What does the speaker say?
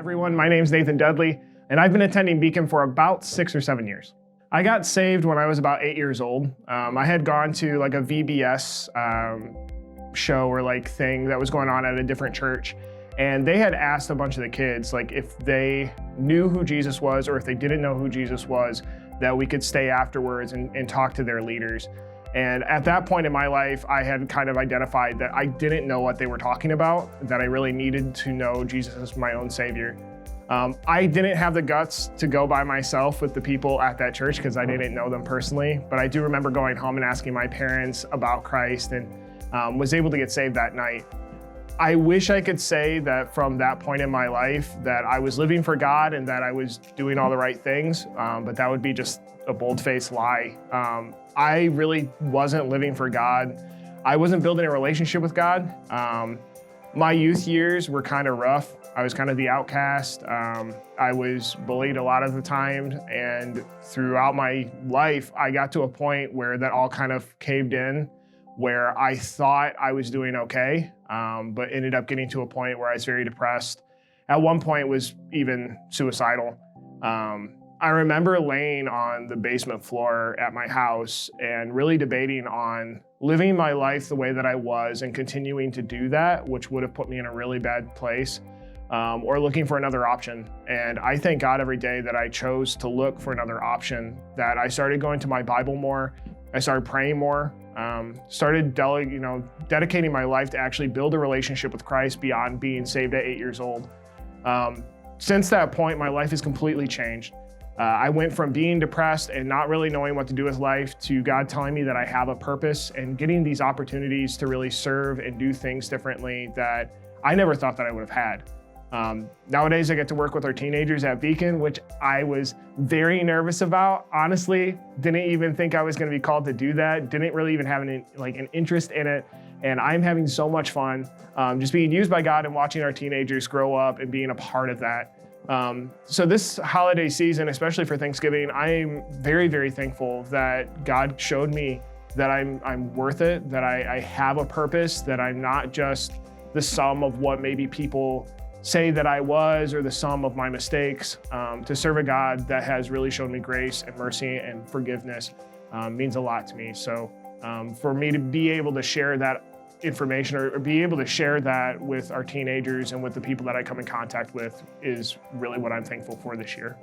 Everyone, my name's Nathan Dudley, and I've been attending Beacon for about 6 or 7 years. I got saved when I was about 8 years old. I had gone to like a VBS show or thing that was going on at a different church, and they had asked a bunch of the kids if they knew who Jesus was or if they didn't know who Jesus was, that we could stay afterwards and talk to their leaders. And at that point in my life, I had kind of identified that I didn't know what they were talking about, that I really needed to know Jesus as my own Savior. I didn't have the guts to go by myself with the people at that church because I didn't know them personally, but I do remember going home and asking my parents about Christ and was able to get saved that night. I wish I could say that from that point in my life that I was living for God and that I was doing all the right things, but that would be just a bold-faced lie. I really wasn't living for God. I wasn't building a relationship with God. My youth years were kind of rough. I was kind of the outcast. I was bullied a lot of the time, and throughout my life, I got to a point where that all kind of caved in, where I thought I was doing okay, but ended up getting to a point where I was very depressed. At one point was even suicidal. I remember laying on the basement floor at my house and really debating on living my life the way that I was and continuing to do that, which would have put me in a really bad place, or looking for another option. And I thank God every day that I chose to look for another option, that I started going to my Bible more, I started praying more, started dedicating my life to actually build a relationship with Christ beyond being saved at 8 years old. Since that point, my life has completely changed. I went from being depressed and not really knowing what to do with life to God telling me that I have a purpose and getting these opportunities to really serve and do things differently that I never thought that I would have had. Nowadays, I get to work with our teenagers at Beacon, which I was very nervous about. Honestly, didn't even think I was going to be called to do that. Didn't really even have an interest in it. And I'm having so much fun just being used by God and watching our teenagers grow up and being a part of that. So this holiday season, especially for Thanksgiving, I'm very, very thankful that God showed me that I'm worth it, that I have a purpose, that I'm not just the sum of what maybe people say that I was or the sum of my mistakes. To serve a God that has really shown me grace and mercy and forgiveness means a lot to me. So for me to be able to share that information or be able to share that with our teenagers and with the people that I come in contact with is really what I'm thankful for this year.